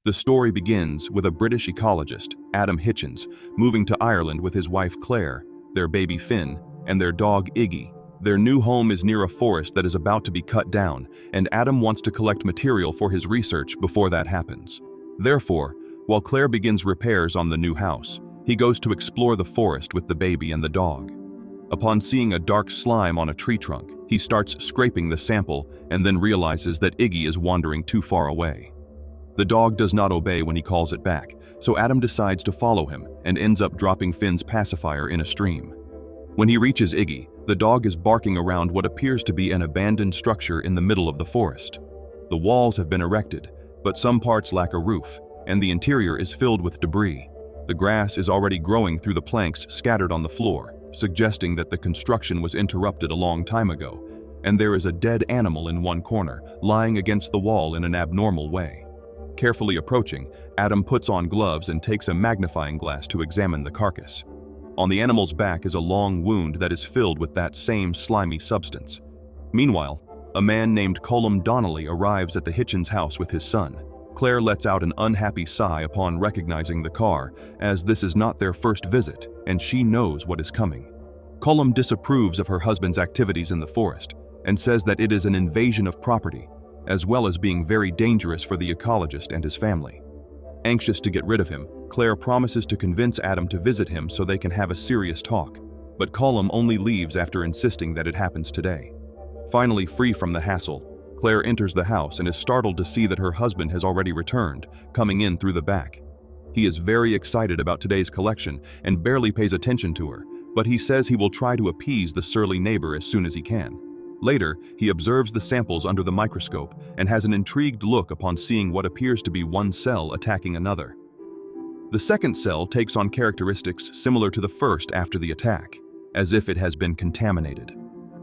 The story begins with a British ecologist, Adam Hitchens, moving to Ireland with his wife Claire, their baby Finn, and their dog Iggy. Their new home is near a forest that is about to be cut down, and Adam wants to collect material for his research before that happens. Therefore, while Claire begins repairs on the new house, he goes to explore the forest with the baby and the dog. Upon seeing a dark slime on a tree trunk, he starts scraping the sample and then realizes that Iggy is wandering too far away. The dog does not obey when he calls it back, so Adam decides to follow him and ends up dropping Finn's pacifier in a stream. When he reaches Iggy, the dog is barking around what appears to be an abandoned structure in the middle of the forest. The walls have been erected, but some parts lack a roof, and the interior is filled with debris. The grass is already growing through the planks scattered on the floor, suggesting that the construction was interrupted a long time ago, and there is a dead animal in one corner, lying against the wall in an abnormal way. Carefully approaching, Adam puts on gloves and takes a magnifying glass to examine the carcass. On the animal's back is a long wound that is filled with that same slimy substance. Meanwhile, a man named Colm Donnelly arrives at the Hitchens house with his son. Claire lets out an unhappy sigh upon recognizing the car, as this is not their first visit, and she knows what is coming. Colm disapproves of her husband's activities in the forest, and says that it is an invasion of property, as well as being very dangerous for the ecologist and his family. Anxious to get rid of him, Claire promises to convince Adam to visit him so they can have a serious talk, but Colm only leaves after insisting that it happens today. Finally free from the hassle, Claire enters the house and is startled to see that her husband has already returned, coming in through the back. He is very excited about today's collection and barely pays attention to her, but he says he will try to appease the surly neighbor as soon as he can. Later, he observes the samples under the microscope and has an intrigued look upon seeing what appears to be one cell attacking another. The second cell takes on characteristics similar to the first after the attack, as if it has been contaminated.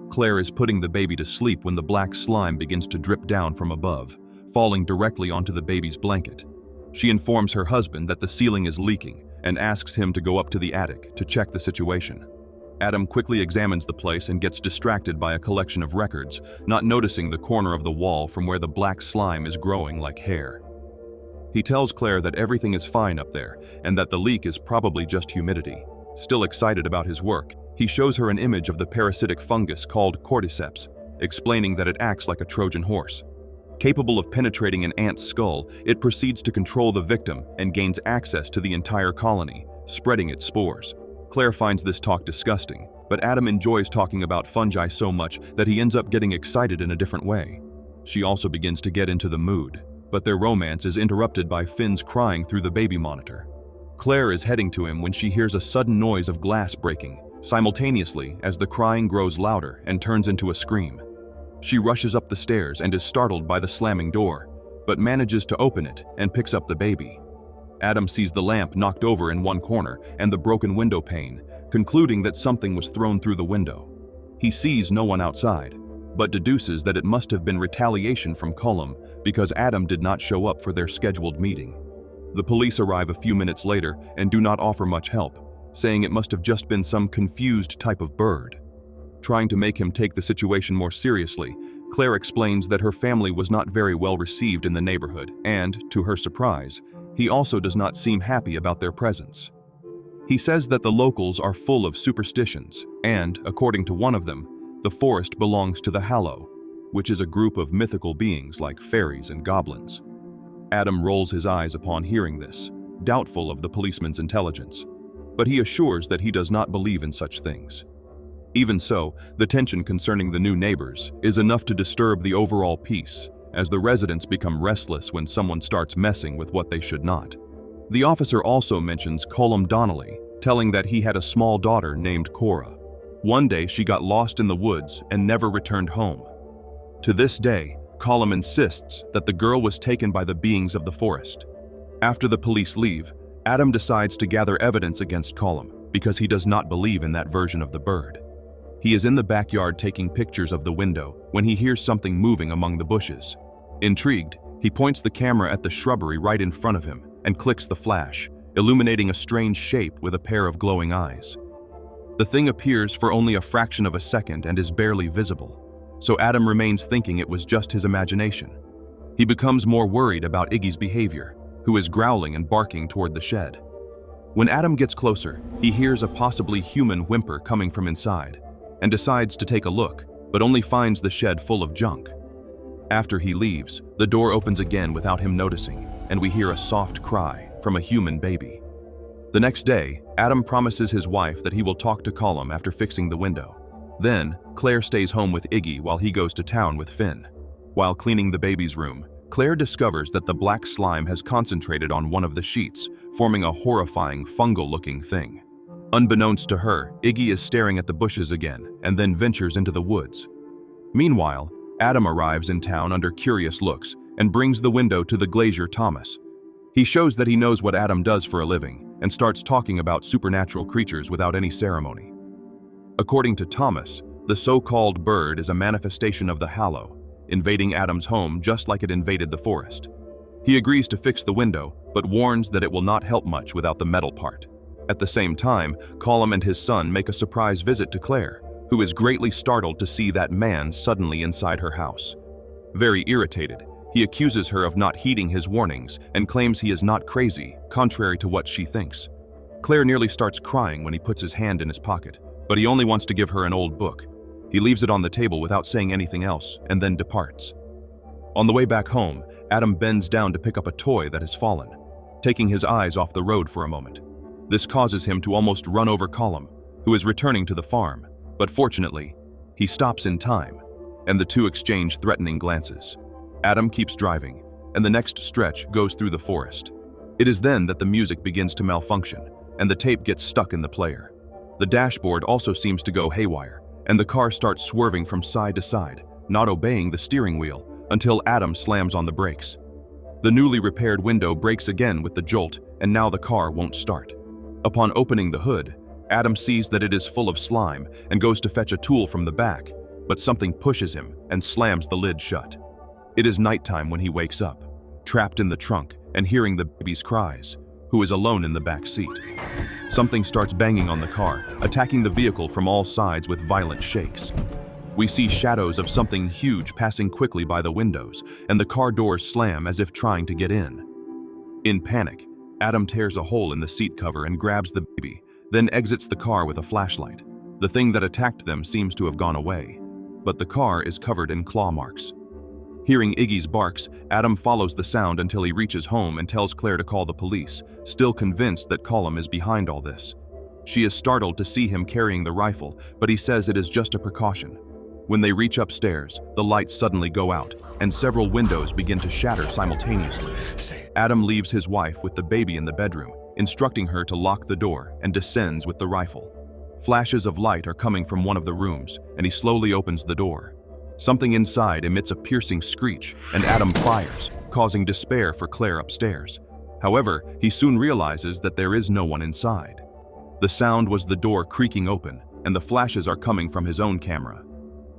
Claire is putting the baby to sleep when the black slime begins to drip down from above, falling directly onto the baby's blanket. She informs her husband that the ceiling is leaking and asks him to go up to the attic to check the situation. Adam quickly examines the place and gets distracted by a collection of records, not noticing the corner of the wall from where the black slime is growing like hair. He tells Claire that everything is fine up there and that the leak is probably just humidity. Still excited about his work, he shows her an image of the parasitic fungus called cordyceps, explaining that it acts like a Trojan horse. Capable of penetrating an ant's skull, it proceeds to control the victim and gains access to the entire colony, spreading its spores. Claire finds this talk disgusting, but Adam enjoys talking about fungi so much that he ends up getting excited in a different way. She also begins to get into the mood, but their romance is interrupted by Finn's crying through the baby monitor. Claire is heading to him when she hears a sudden noise of glass breaking, simultaneously as the crying grows louder and turns into a scream. She rushes up the stairs and is startled by the slamming door, but manages to open it and picks up the baby. Adam sees the lamp knocked over in one corner and the broken window pane, concluding that something was thrown through the window. He sees no one outside, but deduces that it must have been retaliation from Colm because Adam did not show up for their scheduled meeting. The police arrive a few minutes later and do not offer much help, saying it must have just been some confused type of bird. Trying to make him take the situation more seriously, Claire explains that her family was not very well received in the neighborhood and, to her surprise, he also does not seem happy about their presence. He says that the locals are full of superstitions and, according to one of them, the forest belongs to the Hallow, which is a group of mythical beings like fairies and goblins. Adam rolls his eyes upon hearing this, doubtful of the policeman's intelligence, but he assures that he does not believe in such things. Even so, the tension concerning the new neighbors is enough to disturb the overall peace, as the residents become restless when someone starts messing with what they should not. The officer also mentions Colm Donnelly, telling that he had a small daughter named Cora. One day she got lost in the woods and never returned home. To this day, Colm insists that the girl was taken by the beings of the forest. After the police leave, Adam decides to gather evidence against Colm because he does not believe in that version of the bird. He is in the backyard taking pictures of the window when he hears something moving among the bushes. Intrigued, he points the camera at the shrubbery right in front of him and clicks the flash, illuminating a strange shape with a pair of glowing eyes. The thing appears for only a fraction of a second and is barely visible, so Adam remains thinking it was just his imagination. He becomes more worried about Iggy's behavior, who is growling and barking toward the shed. When Adam gets closer, he hears a possibly human whimper coming from inside and decides to take a look, but only finds the shed full of junk. After he leaves, the door opens again without him noticing, and we hear a soft cry from a human baby. The next day, Adam promises his wife that he will talk to Colum after fixing the window. Then, Claire stays home with Iggy while he goes to town with Finn. While cleaning the baby's room, Claire discovers that the black slime has concentrated on one of the sheets, forming a horrifying fungal-looking thing. Unbeknownst to her, Iggy is staring at the bushes again and then ventures into the woods. Meanwhile, Adam arrives in town under curious looks and brings the window to the glazier Thomas. He shows that he knows what Adam does for a living and starts talking about supernatural creatures without any ceremony. According to Thomas, the so-called bird is a manifestation of the Hallow, invading Adam's home just like it invaded the forest. He agrees to fix the window, but warns that it will not help much without the metal part. At the same time, Colum and his son make a surprise visit to Claire, who is greatly startled to see that man suddenly inside her house. Very irritated, he accuses her of not heeding his warnings and claims he is not crazy, contrary to what she thinks. Claire nearly starts crying when he puts his hand in his pocket, but he only wants to give her an old book. He leaves it on the table without saying anything else and then departs. On the way back home, Adam bends down to pick up a toy that has fallen, taking his eyes off the road for a moment. This causes him to almost run over Colum, who is returning to the farm, but fortunately, he stops in time, and the two exchange threatening glances. Adam keeps driving, and the next stretch goes through the forest. It is then that the music begins to malfunction, and the tape gets stuck in the player. The dashboard also seems to go haywire, and the car starts swerving from side to side, not obeying the steering wheel, until Adam slams on the brakes. The newly repaired window breaks again with the jolt, and now the car won't start. Upon opening the hood, Adam sees that it is full of slime and goes to fetch a tool from the back, but something pushes him and slams the lid shut. It is nighttime when he wakes up, trapped in the trunk and hearing the baby's cries, who is alone in the back seat. Something starts banging on the car, attacking the vehicle from all sides with violent shakes. We see shadows of something huge passing quickly by the windows, and the car doors slam as if trying to get in. In panic, Adam tears a hole in the seat cover and grabs the baby, then exits the car with a flashlight. The thing that attacked them seems to have gone away, but the car is covered in claw marks. Hearing Iggy's barks, Adam follows the sound until he reaches home and tells Claire to call the police, still convinced that Colum is behind all this. She is startled to see him carrying the rifle, but he says it is just a precaution. When they reach upstairs, the lights suddenly go out, and several windows begin to shatter simultaneously. Adam leaves his wife with the baby in the bedroom, instructing her to lock the door, and descends with the rifle. Flashes of light are coming from one of the rooms, and he slowly opens the door. Something inside emits a piercing screech, and Adam fires, causing despair for Claire upstairs. However, he soon realizes that there is no one inside. The sound was the door creaking open, and the flashes are coming from his own camera.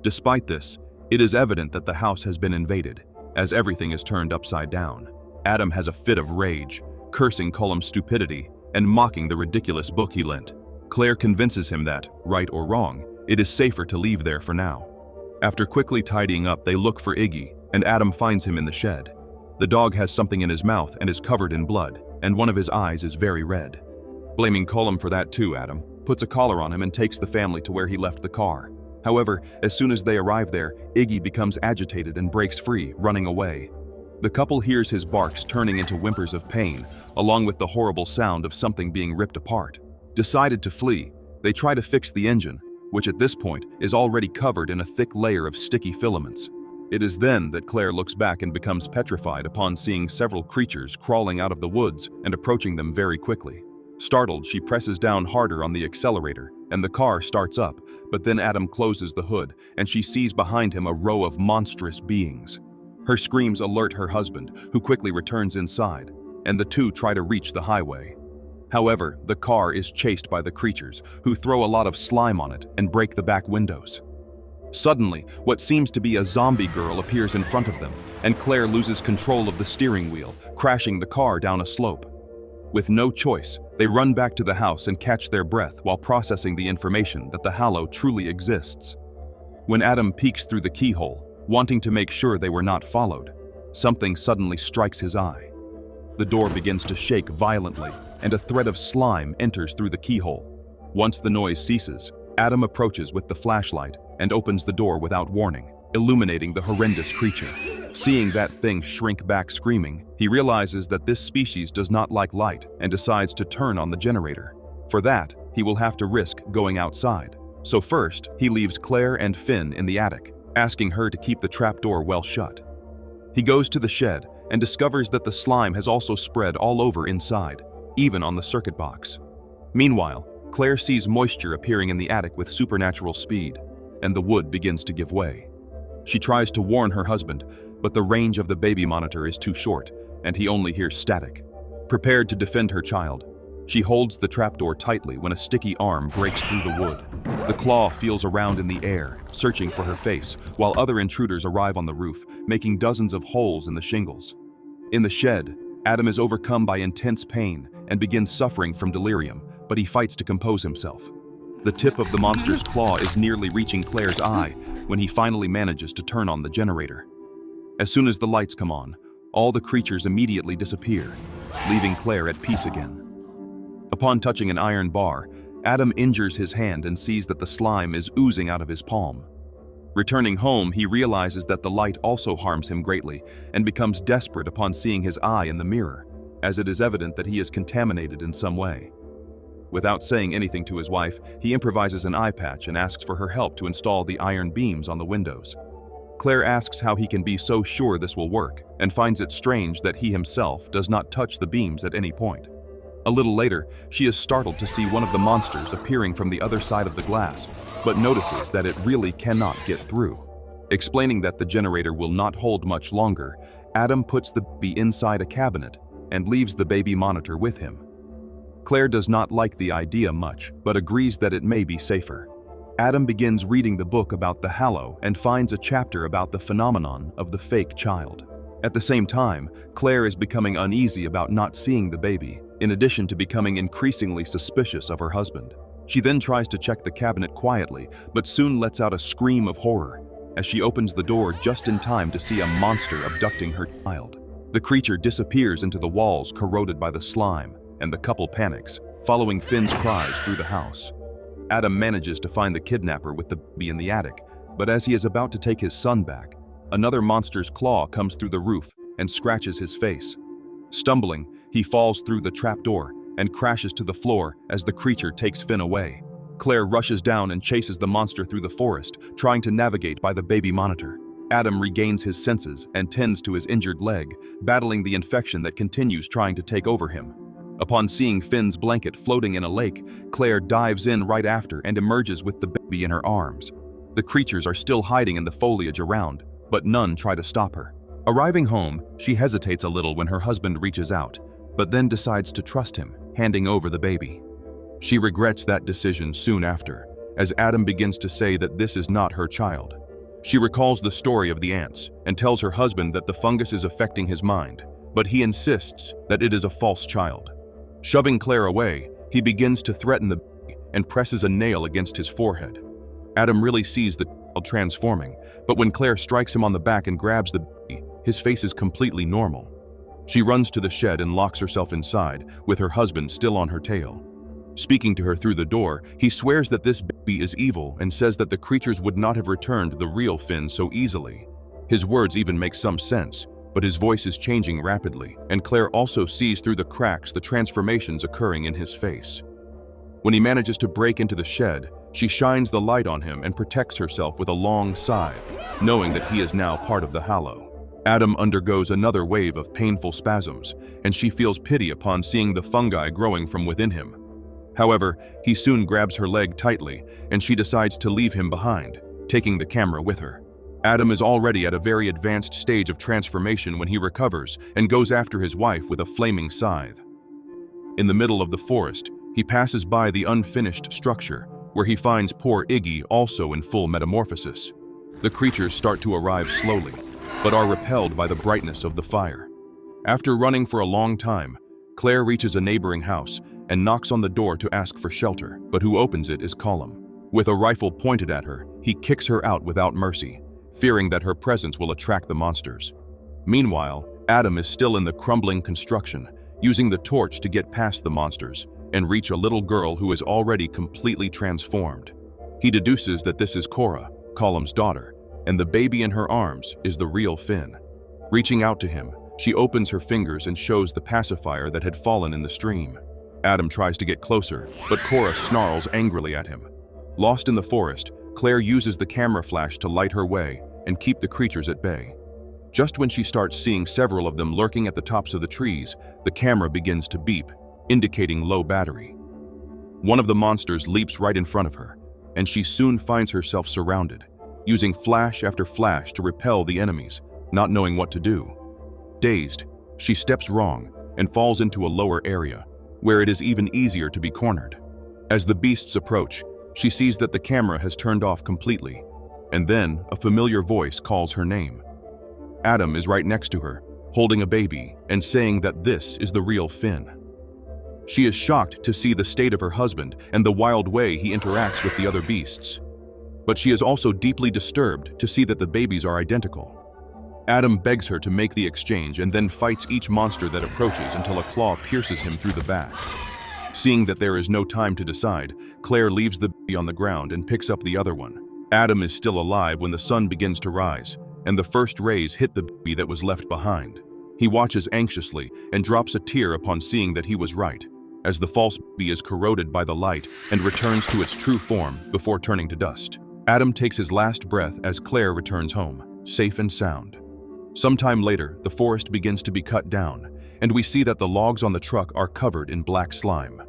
Despite this, it is evident that the house has been invaded, as everything is turned upside down. Adam has a fit of rage, cursing Colum's stupidity and mocking the ridiculous book he lent. Claire convinces him that, right or wrong, it is safer to leave there for now. After quickly tidying up, they look for Iggy, and Adam finds him in the shed. The dog has something in his mouth and is covered in blood, and one of his eyes is very red. Blaming Colum for that too, Adam puts a collar on him and takes the family to where he left the car. However, as soon as they arrive there, Iggy becomes agitated and breaks free, running away. The couple hears his barks turning into whimpers of pain, along with the horrible sound of something being ripped apart. Decided to flee, they try to fix the engine, which at this point is already covered in a thick layer of sticky filaments. It is then that Claire looks back and becomes petrified upon seeing several creatures crawling out of the woods and approaching them very quickly. Startled, she presses down harder on the accelerator, and the car starts up, but then Adam closes the hood, and she sees behind him a row of monstrous beings. Her screams alert her husband, who quickly returns inside, and the two try to reach the highway. However, the car is chased by the creatures, who throw a lot of slime on it and break the back windows. Suddenly, what seems to be a zombie girl appears in front of them, and Claire loses control of the steering wheel, crashing the car down a slope. With no choice, they run back to the house and catch their breath while processing the information that the Hallow truly exists. When Adam peeks through the keyhole, wanting to make sure they were not followed, something suddenly strikes his eye. The door begins to shake violently, and a thread of slime enters through the keyhole. Once the noise ceases, Adam approaches with the flashlight and opens the door without warning, illuminating the horrendous creature. Seeing that thing shrink back screaming, he realizes that this species does not like light and decides to turn on the generator. For that, he will have to risk going outside. So first, he leaves Claire and Finn in the attic, asking her to keep the trapdoor well shut. He goes to the shed and discovers that the slime has also spread all over inside, even on the circuit box. Meanwhile, Claire sees moisture appearing in the attic with supernatural speed, and the wood begins to give way. She tries to warn her husband, but the range of the baby monitor is too short, and he only hears static. Prepared to defend her child, she holds the trapdoor tightly when a sticky arm breaks through the wood. The claw feels around in the air, searching for her face, while other intruders arrive on the roof, making dozens of holes in the shingles. In the shed, Adam is overcome by intense pain and begins suffering from delirium, but he fights to compose himself. The tip of the monster's claw is nearly reaching Claire's eye when he finally manages to turn on the generator. As soon as the lights come on, all the creatures immediately disappear, leaving Claire at peace again. Upon touching an iron bar, Adam injures his hand and sees that the slime is oozing out of his palm. Returning home, he realizes that the light also harms him greatly and becomes desperate upon seeing his eye in the mirror, as it is evident that he is contaminated in some way. Without saying anything to his wife, he improvises an eye patch and asks for her help to install the iron beams on the windows. Claire asks how he can be so sure this will work, and finds it strange that he himself does not touch the beams at any point. A little later, she is startled to see one of the monsters appearing from the other side of the glass, but notices that it really cannot get through. Explaining that the generator will not hold much longer, Adam puts the baby inside a cabinet and leaves the baby monitor with him. Claire does not like the idea much, but agrees that it may be safer. Adam begins reading the book about the Hallow and finds a chapter about the phenomenon of the fake child. At the same time, Claire is becoming uneasy about not seeing the baby, in addition to becoming increasingly suspicious of her husband. She then tries to check the cabinet quietly, but soon lets out a scream of horror as she opens the door just in time to see a monster abducting her child. The creature disappears into the walls corroded by the slime, and the couple panics, following Finn's cries through the house. Adam manages to find the kidnapper with the baby in the attic, but as he is about to take his son back, another monster's claw comes through the roof and scratches his face. Stumbling, he falls through the trapdoor and crashes to the floor as the creature takes Finn away. Claire rushes down and chases the monster through the forest, trying to navigate by the baby monitor. Adam regains his senses and tends to his injured leg, battling the infection that continues trying to take over him. Upon seeing Finn's blanket floating in a lake, Claire dives in right after and emerges with the baby in her arms. The creatures are still hiding in the foliage around, but none try to stop her. Arriving home, she hesitates a little when her husband reaches out, but then decides to trust him, handing over the baby. She regrets that decision soon after, as Adam begins to say that this is not her child. She recalls the story of the ants and tells her husband that the fungus is affecting his mind, but he insists that it is a false child. Shoving Claire away, he begins to threaten the baby and presses a nail against his forehead. Adam really sees the child transforming, but when Claire strikes him on the back and grabs the baby, his face is completely normal. She runs to the shed and locks herself inside, with her husband still on her tail. Speaking to her through the door, he swears that this baby is evil and says that the creatures would not have returned the real Finn so easily. His words even make some sense, but his voice is changing rapidly, and Claire also sees through the cracks the transformations occurring in his face. When he manages to break into the shed, she shines the light on him and protects herself with a long scythe, knowing that he is now part of the Hallow. Adam undergoes another wave of painful spasms, and she feels pity upon seeing the fungi growing from within him. However, he soon grabs her leg tightly, and she decides to leave him behind, taking the camera with her. Adam is already at a very advanced stage of transformation when he recovers and goes after his wife with a flaming scythe. In the middle of the forest, he passes by the unfinished structure, where he finds poor Iggy also in full metamorphosis. The creatures start to arrive slowly, but are repelled by the brightness of the fire. After running for a long time, Claire reaches a neighboring house and knocks on the door to ask for shelter, but who opens it is Colum. With a rifle pointed at her, he kicks her out without mercy, fearing that her presence will attract the monsters. Meanwhile, Adam is still in the crumbling construction, using the torch to get past the monsters and reach a little girl who is already completely transformed. He deduces that this is Cora, Colum's daughter, and the baby in her arms is the real Finn. Reaching out to him, she opens her fingers and shows the pacifier that had fallen in the stream. Adam tries to get closer, but Cora snarls angrily at him. Lost in the forest, Claire uses the camera flash to light her way and keep the creatures at bay. Just when she starts seeing several of them lurking at the tops of the trees, the camera begins to beep, indicating low battery. One of the monsters leaps right in front of her, and she soon finds herself surrounded, using flash after flash to repel the enemies, not knowing what to do. Dazed, she steps wrong and falls into a lower area, where it is even easier to be cornered. As the beasts approach, she sees that the camera has turned off completely, and then a familiar voice calls her name. Adam is right next to her, holding a baby and saying that this is the real Finn. She is shocked to see the state of her husband and the wild way he interacts with the other beasts. But she is also deeply disturbed to see that the babies are identical. Adam begs her to make the exchange and then fights each monster that approaches until a claw pierces him through the back. Seeing that there is no time to decide, Claire leaves the baby on the ground and picks up the other one. Adam is still alive when the sun begins to rise, and the first rays hit the baby that was left behind. He watches anxiously and drops a tear upon seeing that he was right, as the false baby is corroded by the light and returns to its true form before turning to dust. Adam takes his last breath as Claire returns home, safe and sound. Sometime later, the forest begins to be cut down, and we see that the logs on the truck are covered in black slime.